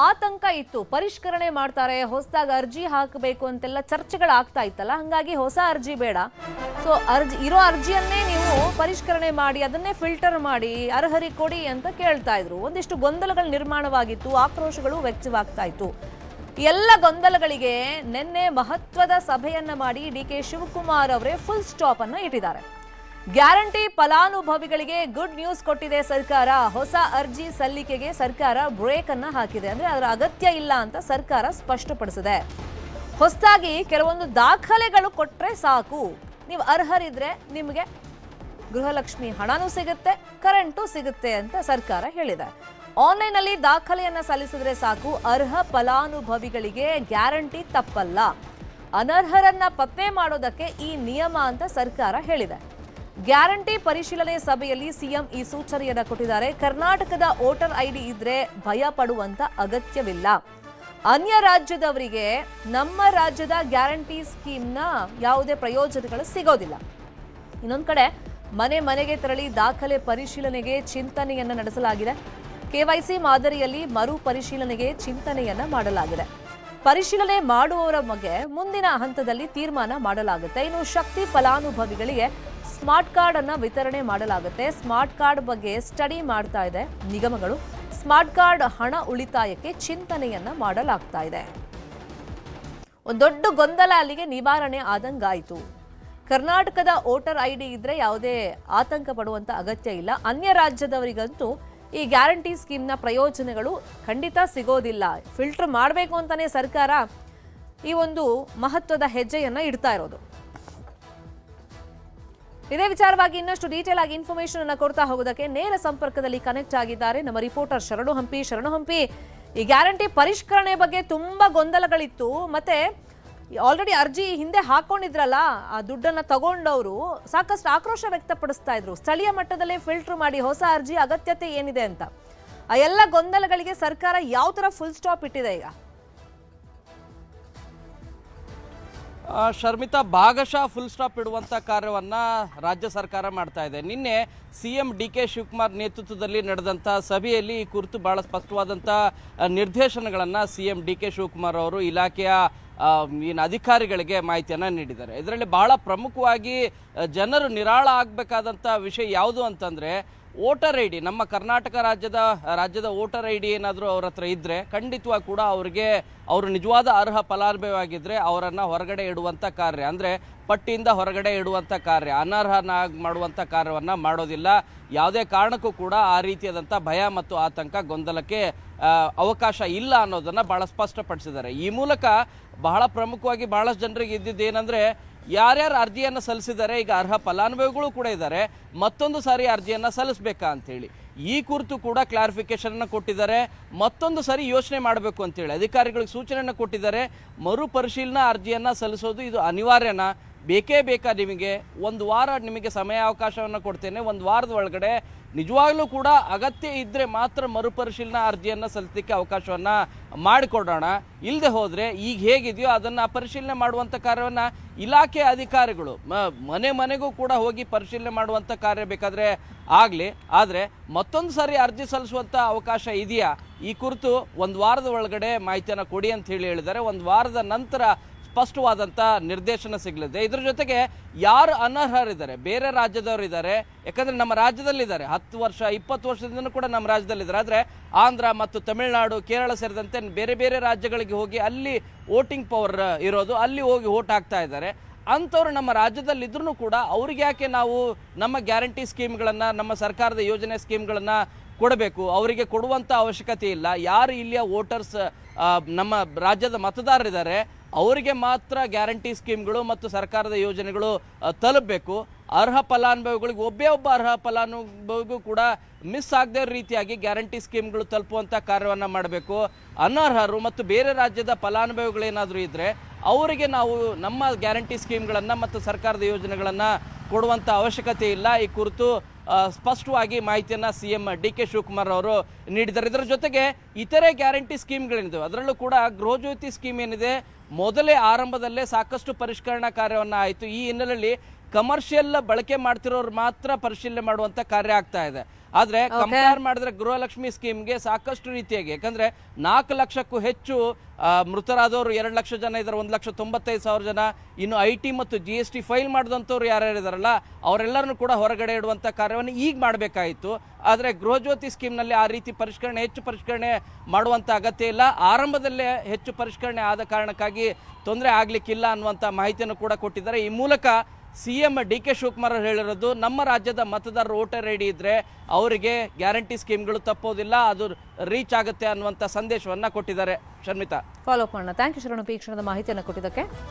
ಆತಂಕ ಇತ್ತು. ಪರಿಷ್ಕರಣೆ ಮಾಡ್ತಾರೆ, ಹೊಸದಾಗಿ ಅರ್ಜಿ ಹಾಕಬೇಕು ಅಂತೆಲ್ಲ ಚರ್ಚೆಗಳಾಗ್ತಾ ಇತ್ತಲ್ಲ, ಹಂಗಾಗಿ ಹೊಸ ಅರ್ಜಿ ಬೇಡ, ಸೊ ಇರೋ ಅರ್ಜಿಯನ್ನೇ ನೀವು ಪರಿಷ್ಕರಣೆ ಮಾಡಿ ಅದನ್ನೇ ಫಿಲ್ಟರ್ ಮಾಡಿ ಅರ್ಹರಿಗೆ ಕೊಡಿ ಅಂತ ಕೇಳ್ತಾ ಇದ್ರು. ಒಂದಿಷ್ಟು ಗೊಂದಲಗಳು ನಿರ್ಮಾಣವಾಗಿತ್ತು, ಆಕ್ರೋಶಗಳು ವ್ಯಕ್ತವಾಗ್ತಾ ಇತ್ತು. ಎಲ್ಲ ಗೊಂದಲಗಳಿಗೆ ನಿನ್ನೆ ಮಹತ್ವದ ಸಭೆಯನ್ನ ಮಾಡಿ ಡಿಕೆ ಶಿವಕುಮಾರ್ ಅವರೇ ಫುಲ್ ಸ್ಟಾಪ್ ಅನ್ನ ಇಟ್ಟಿದ್ದಾರೆ. ಗ್ಯಾರಂಟಿ ಫಲಾನುಭವಿಗಳಿಗೆ ಗುಡ್ ನ್ಯೂಸ್ ಕೊಟ್ಟಿದೆ ಸರ್ಕಾರ. ಹೊಸ ಅರ್ಜಿ ಸಲ್ಲಿಕೆಗೆ ಸರ್ಕಾರ ಬ್ರೇಕ್ ಅನ್ನ ಹಾಕಿದೆ. ಅಂದ್ರೆ ಅದರ ಅಗತ್ಯ ಇಲ್ಲ ಅಂತ ಸರ್ಕಾರ ಸ್ಪಷ್ಟಪಡಿಸಿದೆ. ಹೊಸದಾಗಿ ಕೆಲವೊಂದು ದಾಖಲೆಗಳು ಕೊಟ್ರೆ ಸಾಕು, ನೀವು ಅರ್ಹರಿದ್ರೆ ನಿಮಗೆ ಗೃಹಲಕ್ಷ್ಮಿ ಹಣನೂ ಸಿಗುತ್ತೆ, ಕರೆಂಟು ಸಿಗುತ್ತೆ ಅಂತ ಸರ್ಕಾರ ಹೇಳಿದೆ. ಆನ್ಲೈನ್ ಅಲ್ಲಿ ದಾಖಲೆಯನ್ನ ಸಲ್ಲಿಸಿದ್ರೆ ಸಾಕು, ಅರ್ಹ ಫಲಾನುಭವಿಗಳಿಗೆ ಗ್ಯಾರಂಟಿ ತಪ್ಪಲ್ಲ. ಅನರ್ಹರನ್ನ ಪತ್ತೆ ಮಾಡೋದಕ್ಕೆ ಈ ನಿಯಮ ಅಂತ ಸರ್ಕಾರ ಹೇಳಿದೆ. ಗ್ಯಾರಂಟಿ ಪರಿಶೀಲನೆ ಸಭೆಯಲ್ಲಿ ಸಿಎಂ ಈ ಸೂಚನೆಯನ್ನ ಕೊಟ್ಟಿದ್ದಾರೆ. ಕರ್ನಾಟಕದ ವೋಟರ್ ಐಡಿ ಇದ್ರೆ ಭಯ ಪಡುವಂತ ಅಗತ್ಯವಿಲ್ಲ. ಅನ್ಯ ರಾಜ್ಯದವರಿಗೆ ನಮ್ಮ ರಾಜ್ಯದ ಗ್ಯಾರಂಟಿ ಸ್ಕೀಮ್ನ ಯಾವುದೇ ಪ್ರಯೋಜನಗಳು ಸಿಗೋದಿಲ್ಲ. ಇನ್ನೊಂದು ಕಡೆ ಮನೆ ಮನೆಗೆ ತೆರಳಿ ದಾಖಲೆ ಪರಿಶೀಲನೆಗೆ ಚಿಂತನೆಯನ್ನ ನಡೆಸಲಾಗಿದೆ. ಕೆವೈಸಿ ಮಾದರಿಯಲ್ಲಿ ಮರು ಪರಿಶೀಲನೆಗೆ ಚಿಂತನೆಯನ್ನ ಮಾಡಲಾಗಿದೆ. ಪರಿಶೀಲನೆ ಮಾಡುವವರ ಬಗ್ಗೆ ಮುಂದಿನ ಹಂತದಲ್ಲಿ ತೀರ್ಮಾನ ಮಾಡಲಾಗುತ್ತೆ. ಇನ್ನು ಶಕ್ತಿ ಫಲಾನುಭವಿಗಳಿಗೆ ಸ್ಮಾರ್ಟ್ ಕಾರ್ಡ್ ಅನ್ನ ವಿತರಣೆ ಮಾಡಲಾಗುತ್ತೆ. ಸ್ಮಾರ್ಟ್ ಕಾರ್ಡ್ ಬಗ್ಗೆ ಸ್ಟಡಿ ಮಾಡ್ತಾ ಇದೆ ನಿಗಮಗಳು. ಸ್ಮಾರ್ಟ್ ಕಾರ್ಡ್ ಹಣ ಉಳಿತಾಯಕ್ಕೆ ಚಿಂತನೆಯನ್ನ ಮಾಡಲಾಗ್ತಾ ಇದೆ. ಒಂದು ದೊಡ್ಡ ಗೊಂದಲ ಅಲ್ಲಿಗೆ ನಿವಾರಣೆ ಆದಂಗಾಯಿತು. ಕರ್ನಾಟಕದ ವೋಟರ್ ಐಡಿ ಇದ್ರೆ ಯಾವುದೇ ಆತಂಕ ಪಡುವಂತ ಅಗತ್ಯ ಇಲ್ಲ. ಅನ್ಯ ರಾಜ್ಯದವರಿಗಂತೂ ಈ ಗ್ಯಾರಂಟಿ ಸ್ಕೀಮ್ನ ಪ್ರಯೋಜನಗಳು ಖಂಡಿತ ಸಿಗೋದಿಲ್ಲ. ಫಿಲ್ಟರ್ ಮಾಡಬೇಕು ಅಂತಾನೆ ಸರ್ಕಾರ ಈ ಒಂದು ಮಹತ್ವದ ಹೆಜ್ಜೆಯನ್ನ ಇಡ್ತಾ ಇರೋದು. ಇದೇ ವಿಚಾರವಾಗಿ ಇನ್ನಷ್ಟು ಡೀಟೇಲ್ ಆಗಿ ಇನ್ಫಾರ್ಮೇಶನ್ ಅನ್ನ ಕೊಡ್ತಾ ಹೋಗೋದಕ್ಕೆ ನೇರ ಸಂಪರ್ಕದಲ್ಲಿ ಕನೆಕ್ಟ್ ಆಗಿದ್ದಾರೆ ನಮ್ಮ ರಿಪೋರ್ಟರ್ ಶರಣು ಹಂಪಿ. ಈ ಗ್ಯಾರಂಟಿ ಪರಿಷ್ಕರಣೆ ಬಗ್ಗೆ ತುಂಬಾ ಗೊಂದಲಗಳಿತ್ತು. ಮತ್ತೆ ಆಲ್ರೆಡಿ ಅರ್ಜಿ ಹಿಂದೆ ಹಾಕೊಂಡಿದ್ರಲ್ಲ, ಆ ದುಡ್ಡನ್ನ ತಗೊಂಡವರು ಸಾಕಷ್ಟು ಆಕ್ರೋಶ ವ್ಯಕ್ತಪಡಿಸ್ತಾ ಇದ್ರು. ಸ್ಥಳೀಯ ಮಟ್ಟದಲ್ಲೇ ಫಿಲ್ಟರ್ ಮಾಡಿ ಹೊಸ ಅರ್ಜಿ ಅಗತ್ಯತೆ ಏನಿದೆ ಅಂತ. ಆ ಎಲ್ಲ ಗೊಂದಲಗಳಿಗೆ ಸರ್ಕಾರ ಯಾವ ತರ ಫುಲ್ ಸ್ಟಾಪ್ ಇಟ್ಟಿದೆ ಈಗ? ಶರ್ಮಿತಾ, ಭಾಗಶಃ ಫುಲ್ ಸ್ಟಾಪ್ ಇಡುವಂಥ ಕಾರ್ಯವನ್ನು ರಾಜ್ಯ ಸರ್ಕಾರ ಮಾಡ್ತಾ ಇದೆ. ನಿನ್ನೆ ಸಿಎಂ ಡಿಕೆ ಶಿವಕುಮಾರ್ ನೇತೃತ್ವದಲ್ಲಿ ನಡೆದಂಥ ಸಭೆಯಲ್ಲಿ ಈ ಕುರಿತು ಭಾಳ ಸ್ಪಷ್ಟವಾದಂಥ ನಿರ್ದೇಶನಗಳನ್ನು ಸಿಎಂ ಡಿಕೆ ಶಿವಕುಮಾರ್ ಅವರು ಇಲಾಖೆಯ ಏನು ಅಧಿಕಾರಿಗಳಿಗೆ ಮಾಹಿತಿಯನ್ನು ನೀಡಿದ್ದಾರೆ. ಇದರಲ್ಲಿ ಬಹಳ ಪ್ರಮುಖವಾಗಿ ಜನರು ನಿರಾಳ ಆಗಬೇಕಾದಂಥ ವಿಷಯ ಯಾವುದು ಅಂತಂದರೆ, ವೋಟರ್ ಐ ಡಿ, ನಮ್ಮ ಕರ್ನಾಟಕ ರಾಜ್ಯದ ವೋಟರ್ ಐ ಡಿ ಏನಾದರೂ ಅವ್ರ ಹತ್ರ ಇದ್ದರೆ ಖಂಡಿತವಾಗಿ ಕೂಡ ಅವರು ನಿಜವಾದ ಅರ್ಹ ಫಲಾನುಭವಿಯಾಗಿದ್ದರೆ ಅವರನ್ನು ಹೊರಗಡೆ ಇಡುವಂಥ ಕಾರ್ಯ, ಅಂದರೆ ಪಟ್ಟಿಯಿಂದ ಹೊರಗಡೆ ಇಡುವಂಥ ಕಾರ್ಯ, ಅನರ್ಹನಾಗಿ ಮಾಡುವಂಥ ಕಾರ್ಯವನ್ನು ಮಾಡೋದಿಲ್ಲ. ಯಾವುದೇ ಕಾರಣಕ್ಕೂ ಕೂಡ ಆ ರೀತಿಯಾದಂಥ ಭಯ ಮತ್ತು ಆತಂಕ, ಗೊಂದಲಕ್ಕೆ ಅವಕಾಶ ಇಲ್ಲ ಅನ್ನೋದನ್ನು ಭಾಳ ಸ್ಪಷ್ಟಪಡಿಸಿದ್ದಾರೆ. ಈ ಮೂಲಕ ಬಹಳ ಪ್ರಮುಖವಾಗಿ ಬಹಳಷ್ಟು ಜನರಿಗೆ ಇದ್ದಿದ್ದು ಏನಂದರೆ, ಯಾರ್ಯಾರು ಅರ್ಜಿಯನ್ನು ಸಲ್ಲಿಸಿದ್ದಾರೆ, ಈಗ ಅರ್ಹ ಫಲಾನುಭವಿಗಳು ಕೂಡ ಇದ್ದಾರೆ, ಮತ್ತೊಂದು ಸಾರಿ ಅರ್ಜಿಯನ್ನು ಸಲ್ಲಿಸಬೇಕಾ ಅಂಥೇಳಿ ಈ ಕುರಿತು ಕೂಡ ಕ್ಲಾರಿಫಿಕೇಶನ್ ಕೊಟ್ಟಿದ್ದಾರೆ. ಮತ್ತೊಂದು ಸಾರಿ ಯೋಚನೆ ಮಾಡಬೇಕು ಅಂತೇಳಿ ಅಧಿಕಾರಿಗಳಿಗೆ ಸೂಚನೆಯನ್ನು ಕೊಟ್ಟಿದ್ದಾರೆ. ಮರುಪರಿಶೀಲನಾ ಅರ್ಜಿಯನ್ನು ಸಲ್ಲಿಸೋದು ಇದು ಅನಿವಾರ್ಯನಾ, ಬೇಕೇ ಬೇಕಾ, ನಿಮಗೆ ಒಂದು ವಾರ ನಿಮಗೆ ಸಮಯಾವಕಾಶವನ್ನು ಕೊಡ್ತೇನೆ, ಒಂದು ವಾರದ ಒಳಗಡೆ ನಿಜವಾಗ್ಲೂ ಕೂಡ ಅಗತ್ಯ ಇದ್ದರೆ ಮಾತ್ರ ಮರುಪರಿಶೀಲನಾ ಅರ್ಜಿಯನ್ನು ಸಲ್ಲಿಸಲಿಕ್ಕೆ ಅವಕಾಶವನ್ನು ಮಾಡಿಕೊಡೋಣ. ಇಲ್ಲದೆ ಹೋದರೆ ಈಗ ಹೇಗಿದೆಯೋ ಅದನ್ನು ಪರಿಶೀಲನೆ ಮಾಡುವಂಥ ಕಾರ್ಯವನ್ನು ಇಲಾಖೆ ಅಧಿಕಾರಿಗಳು ಮನೆ ಮನೆಗೂ ಕೂಡ ಹೋಗಿ ಪರಿಶೀಲನೆ ಮಾಡುವಂಥ ಕಾರ್ಯ ಬೇಕಾದರೆ ಆಗಲಿ. ಆದರೆ ಮತ್ತೊಂದು ಸಾರಿ ಅರ್ಜಿ ಸಲ್ಲಿಸುವಂಥ ಅವಕಾಶ ಇದೆಯಾ, ಈ ಕುರಿತು ಒಂದು ವಾರದ ಒಳಗಡೆ ಮಾಹಿತಿಯನ್ನು ಕೊಡಿ ಅಂತ ಹೇಳಿದ್ದಾರೆ. ಒಂದು ವಾರದ ನಂತರ ಸ್ಪಷ್ಟವಾದಂಥ ನಿರ್ದೇಶನ ಸಿಗಲಿದೆ. ಇದ್ರ ಜೊತೆಗೆ ಯಾರು ಅನರ್ಹರಿದ್ದಾರೆ, ಬೇರೆ ರಾಜ್ಯದವರು ಇದ್ದಾರೆ, ಯಾಕಂದರೆ ನಮ್ಮ ರಾಜ್ಯದಲ್ಲಿದ್ದಾರೆ, 10 ವರ್ಷ 20 ವರ್ಷದಿಂದ ಕೂಡ ನಮ್ಮ ರಾಜ್ಯದಲ್ಲಿದ್ದಾರೆ. ಆದರೆ ಆಂಧ್ರ ಮತ್ತು ತಮಿಳುನಾಡು, ಕೇರಳ ಸೇರಿದಂತೆ ಬೇರೆ ಬೇರೆ ರಾಜ್ಯಗಳಿಗೆ ಹೋಗಿ ಅಲ್ಲಿ ವೋಟಿಂಗ್ ಪವರ್ ಇರೋದು, ಅಲ್ಲಿ ಹೋಗಿ ವೋಟ್ ಹಾಕ್ತಾ ಇದ್ದಾರೆ. ಅಂಥವ್ರು ನಮ್ಮ ರಾಜ್ಯದಲ್ಲಿದ್ರೂ ಕೂಡ ಅವ್ರಿಗೆ ಯಾಕೆ ನಾವು ನಮ್ಮ ಗ್ಯಾರಂಟಿ ಸ್ಕೀಮ್ಗಳನ್ನು, ನಮ್ಮ ಸರ್ಕಾರದ ಯೋಜನೆ ಸ್ಕೀಮ್ಗಳನ್ನು ಕೊಡಬೇಕು? ಅವರಿಗೆ ಕೊಡುವಂಥ ಅವಶ್ಯಕತೆ ಇಲ್ಲ. ಯಾರು ಇಲ್ಲಿಯ ವೋಟರ್ಸ್, ನಮ್ಮ ರಾಜ್ಯದ ಮತದಾರರಿದ್ದಾರೆ, ಅವರಿಗೆ ಮಾತ್ರ ಗ್ಯಾರಂಟಿ ಸ್ಕೀಮ್ಗಳು ಮತ್ತು ಸರ್ಕಾರದ ಯೋಜನೆಗಳು ತಲುಪಬೇಕು. ಅರ್ಹ ಫಲಾನುಭವಿಗಳಿಗೆ ಒಬ್ಬ ಅರ್ಹ ಫಲಾನುಭವಿಗೂ ಕೂಡ ಮಿಸ್ ಆಗದೇ ರೀತಿಯಾಗಿ ಗ್ಯಾರಂಟಿ ಸ್ಕೀಮ್ಗಳು ತಲುಪುವಂಥ ಕಾರ್ಯವನ್ನು ಮಾಡಬೇಕು. ಅನರ್ಹರು ಮತ್ತು ಬೇರೆ ರಾಜ್ಯದ ಫಲಾನುಭವಿಗಳೇನಾದರೂ ಇದ್ದರೆ ಅವರಿಗೆ ನಾವು ನಮ್ಮ ಗ್ಯಾರಂಟಿ ಸ್ಕೀಮ್ಗಳನ್ನು ಮತ್ತು ಸರ್ಕಾರದ ಯೋಜನೆಗಳನ್ನು ಕೊಡುವಂಥ ಅವಶ್ಯಕತೆ ಇಲ್ಲ. ಈ ಕುರಿತು ಸ್ಪಷ್ಟವಾಗಿ ಮಾಹಿತಿಯನ್ನು ಸಿಎಂ ಡಿ ಕೆ ಶಿವಕುಮಾರ್ ಅವರು ನೀಡಿದ್ದಾರೆ. ಇದರ ಜೊತೆಗೆ ಇತರೆ ಗ್ಯಾರಂಟಿ ಸ್ಕೀಮ್ಗಳೇನಿದೆ ಅದರಲ್ಲೂ ಕೂಡ ಗೃಹಜ್ಯೋತಿ ಸ್ಕೀಮ್ ಏನಿದೆ, ಮೊದಲೇ ಆರಂಭದಲ್ಲೇ ಸಾಕಷ್ಟು ಪರಿಷ್ಕರಣಾ ಕಾರ್ಯವನ್ನು ಆಯಿತು. ಈ ಹಿನ್ನೆಲೆಯಲ್ಲಿ ಕಮರ್ಷಿಯಲ್ ಬಳಕೆ ಮಾಡ್ತಿರೋರು ಮಾತ್ರ ಪರಿಶೀಲನೆ ಮಾಡುವಂಥ ಕಾರ್ಯ ಆಗ್ತಾ ಇದೆ. ಆದ್ರೆ ಕಂಪೇರ್ ಮಾಡಿದ್ರೆ ಗೃಹಲಕ್ಷ್ಮಿ ಸ್ಕೀಮ್ಗೆ ಸಾಕಷ್ಟು ರೀತಿಯಾಗಿ, ಯಾಕಂದ್ರೆ 4 ಲಕ್ಷಕ್ಕೂ ಹೆಚ್ಚು ಮೃತರಾದವರು 2 ಲಕ್ಷ ಜನ ಇದ್ದಾರೆ, 1,95,000 ಜನ. ಇನ್ನು IT ಮತ್ತು GST ಫೈಲ್ ಮಾಡಿದಂಥವ್ರು ಯಾರ್ಯಾರಿದಾರಲ್ಲ ಅವರೆಲ್ಲರನ್ನು ಕೂಡ ಹೊರಗಡೆ ಇಡುವಂಥ ಕಾರ್ಯವನ್ನು ಈಗ ಮಾಡಬೇಕಾಯಿತು. ಆದರೆ ಗೃಹಜ್ಯೋತಿ ಸ್ಕೀಮ್ನಲ್ಲಿ ಆ ರೀತಿ ಹೆಚ್ಚು ಪರಿಷ್ಕರಣೆ ಮಾಡುವಂಥ ಅಗತ್ಯ ಇಲ್ಲ. ಆರಂಭದಲ್ಲೇ ಹೆಚ್ಚು ಪರಿಷ್ಕರಣೆ ಆದ ಕಾರಣಕ್ಕಾಗಿ ತೊಂದರೆ ಆಗಲಿಕ್ಕಿಲ್ಲ ಅನ್ನುವಂಥ ಮಾಹಿತಿಯನ್ನು ಕೂಡ ಕೊಟ್ಟಿದ್ದಾರೆ. ಈ ಮೂಲಕ CM DK ಶಿವಕುಮಾರ್ ಹೇಳಿರೋದು, ನಮ್ಮ ರಾಜ್ಯದ ಮತದಾರರು ವೋಟರ್ ಐಡಿ ಇದ್ರೆ ಅವರಿಗೆ ಗ್ಯಾರಂಟಿ ಸ್ಕೀಮ್ಗಳು ತಪ್ಪೋದಿಲ್ಲ, ಅದು ರೀಚ್ ಆಗುತ್ತೆ ಅನ್ನುವಂಥ ಸಂದೇಶವನ್ನ ಕೊಟ್ಟಿದ್ದಾರೆ. ಶರ್ಮಿತಾ, ಫಾಲೋ ಅಪ್ ಮಾಡೋಣ. ಥ್ಯಾಂಕ್ ಯು ಶರಣು, ಈ ಕ್ಷಣದ ಮಾಹಿತಿಯನ್ನು ಕೊಟ್ಟಿದ್ದಕ್ಕೆ.